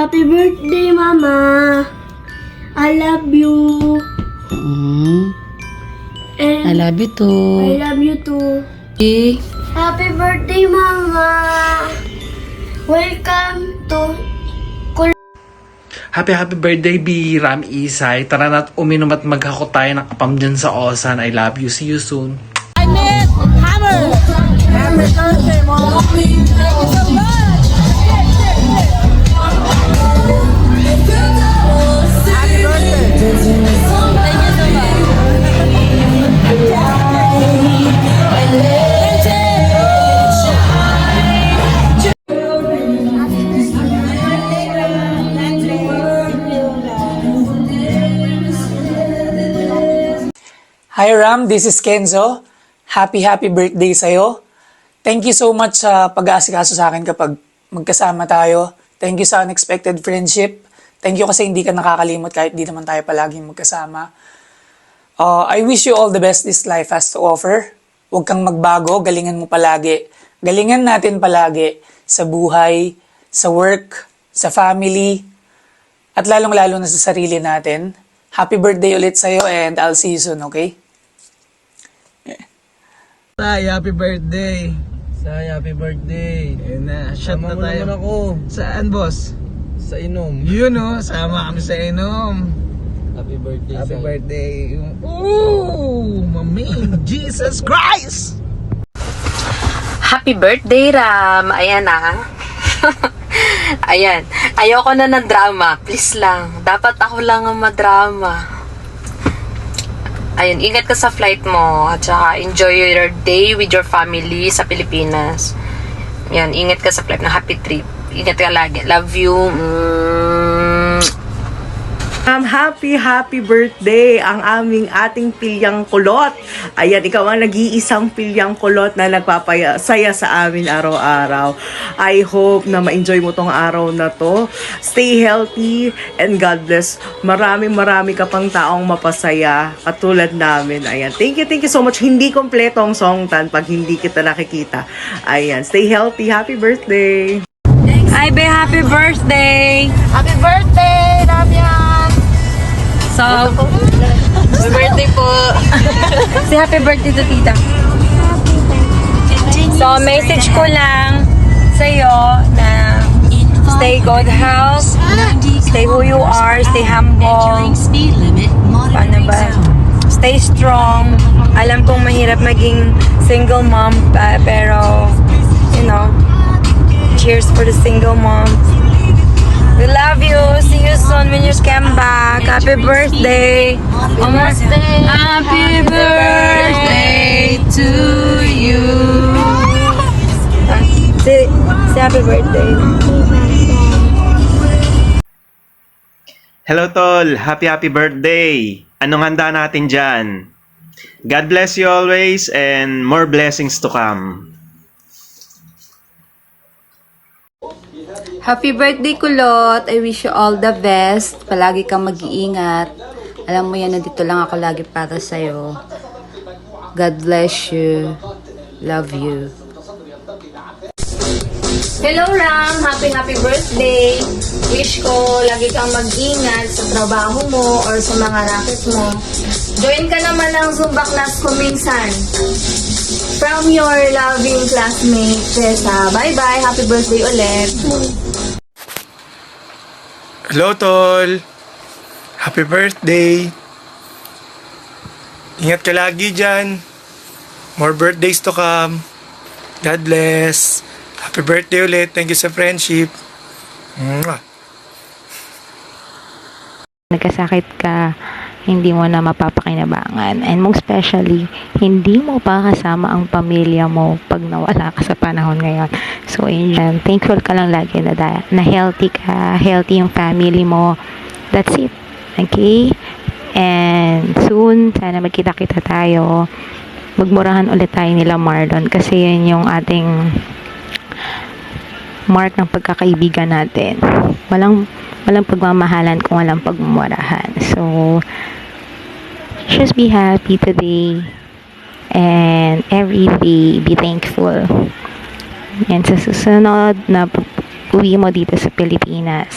Happy birthday, Mama. I love you. I And love you too. I love you too. Okay. Happy birthday, Mama. Welcome to Happy birthday, B. Ram Isay. Tara na't uminom at maghako tayo ng apam dyan sa Osan. I love you. See you soon. I met Hammer. Happy birthday, Mom. Thank you so much. Happy birthday. Thank you so much. Hi Ram, this is Kenzo. Happy birthday sa'yo. Thank you so much sa pag-aasikaso sa akin kapag magkasama tayo. Thank you sa unexpected friendship. Thank you kasi hindi ka nakakalimot kahit di naman tayo palaging magkasama. I wish you all the best this life has to offer. Huwag kang magbago, galingan mo palagi. Galingan natin palagi sa buhay, sa work, sa family, at lalong-lalo na sa sarili natin. Happy birthday ulit sa'yo and I'll see you soon, okay? Tay, happy birthday. Say, happy birthday. Ayun na, shot Sama na mo tayo. naman ako Saan, boss? sa inom. Yun oh, sama kami sa inom. Happy birthday, Happy Say. birthday. Ooh, mami, Jesus Christ! Happy birthday, Ram. Ayan ah. Ayan. Ayoko na ng drama. Please lang. Dapat ako lang ang madrama. Ayun, ingat ka sa flight mo. At saka enjoy your day with your family sa Pilipinas. Yan, ingat ka sa flight ng happy trip. Ingat ka lagi. Love you. Happy birthday ang ating pilyang kulot. Ayan, ikaw ang nag-iisang pilyang kulot na nagpapasaya sa amin araw-araw. I hope na ma-enjoy mo tong araw na to. Stay healthy and God bless. Marami ka pang taong mapasaya katulad namin. Ayan, thank you so much. Hindi kompleto ang song tan pag hindi kita nakikita. Ayan, stay healthy. Happy birthday. Hi, be happy birthday! Happy birthday, Damian. So, happy birthday po. Say happy birthday to tita. So, message ko lang sa'yo na stay good health, stay who you are, stay humble. Paano ba? Stay strong. Alam kong mahirap maging single mom, pero, you know, cheers for the single mom. We love you. See you soon when you come back. Happy birthday. Almost day. Happy birthday to you. Say happy birthday. Hello Tol, happy birthday! Anong handa natin dyan? God bless you always and more blessings to come. Happy birthday, Kulot! I wish you all the best. Palagi kang mag-iingat. Alam mo yan, nandito lang ako lagi para sa'yo. God bless you. Love you. Hello, Ram! Happy birthday! Wish ko lagi kang mag-ingat sa trabaho mo or sa mga racket mo. Join ka naman ng Zumba class ko minsan. From your loving classmate, Tessa. Bye-bye! Happy birthday ulit! Hello, Tol. Happy birthday. Ingat ka lagi dyan. More birthdays to come. God bless. Happy birthday ulit. Thank you sa friendship. Mwah. Nagkasakit ka, hindi mo na mapapakinabangan. And most especially, hindi mo pa kasama ang pamilya mo pag nawala ka sa panahon ngayon. So, yun, thankful ka lang lagi na healthy ka, healthy yung family mo. That's it. Okay? And soon, sana magkita-kita tayo. Magmurahan ulit tayo nila Marlon kasi yun yung ating mark ng pagkakaibigan natin. Walang pagmamahalan kung walang pagmumurahan. So, just be happy today and every day be thankful. And sa susunod na uwi mo dito sa Pilipinas,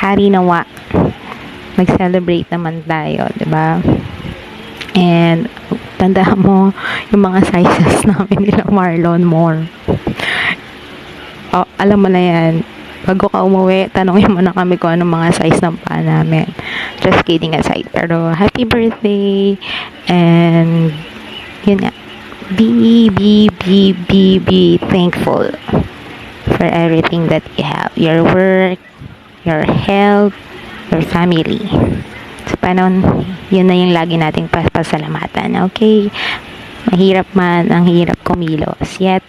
hari nawa. Mag-celebrate naman tayo, di ba? And tandaan mo yung mga sizes namin nila Marlon more. Oh, alam mo na yan. Bago ka umuwi, tanongin mo na kami kung anong mga size ng paa namin. Just kidding aside. Pero happy birthday! And yun nga. Be thankful for everything that you have. Your work, your health, your family. So, paano, yun na yung lagi nating pasalamatan. Okay? Mahirap man, ang hirap kumilos. Yet,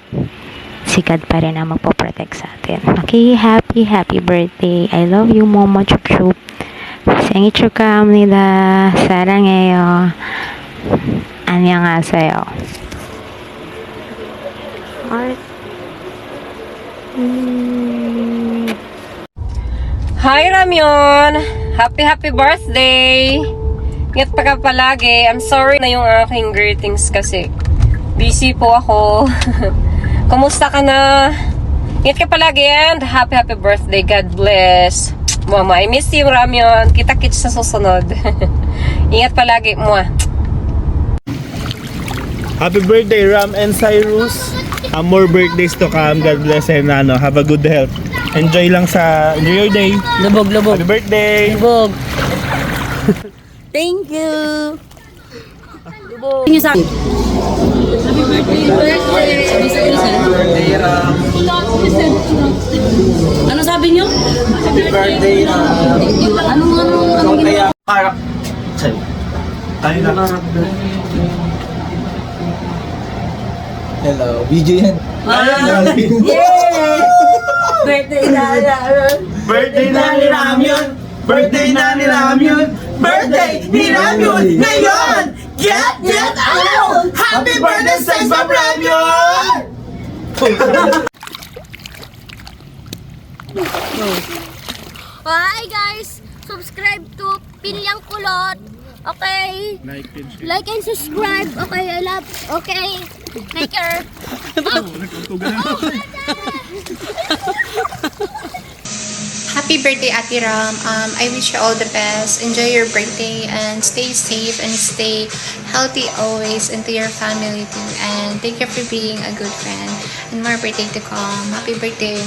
si God pa rin ang magpo-protect sa atin. Okay? Happy birthday. I love you, Mama Chup Chup. 생일 축하합니다. 사랑해요. 안녕하세요. Hi, Ramyon! Happy birthday! Ingat pa ka palagi. I'm sorry na yung aking greetings kasi busy po ako. Kumusta ka na? Ingat ka palagi and happy birthday. God bless. Mama, I miss you, Ramyon. Kita-kits sa susunod. Ingat palagi. Mwah. Happy birthday, Ram and Cyrus. More birthdays to come. God bless and have a good health. Enjoy your day. Lubog. Happy birthday. Lubog. Thank you. Lubog. Thank you sa akin. Ano sabi niyo? Happy birthday. Anong ginawa? Hello, video yan. Birthday na Birthday na ni Ramyon. Birthday na ni Ramyon. Birthday ni Ramyon. Ngayon! Get out! Happy birthday, says from Ramyon! Hi guys! Subscribe to Pilyang Kulot. Okay? Like and subscribe. Okay, I love. Okay. Take care. Happy birthday, Ate Ram. I wish you all the best. Enjoy your birthday and stay safe and stay healthy always, and to your family too. And thank you for being a good friend. And more birthday to come. Happy birthday.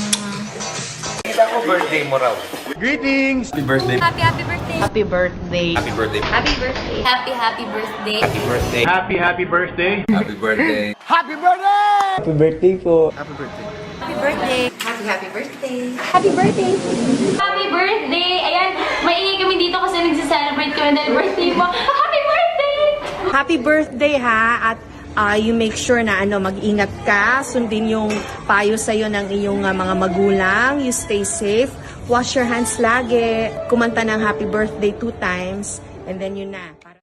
Birthday mo raw. Greetings! Happy birthday. Happy birthday. Happy birthday. Happy birthday. Happy birthday. Happy birthday. Happy birthday. Happy birthday. Happy birthday. Happy birthday! Happy birthday po. Happy birthday. Happy birthday. Happy birthday. Happy birthday! Ayan, maingay kami dito kasi nagsi-celebrate kami dahil birthday mo. Happy birthday! Happy birthday ha, at you make sure na mag-ingat ka, sundin yung payo sa'yo ng iyong mga magulang, you stay safe, wash your hands lagi, kumanta ng happy birthday 2 times, and then yun na.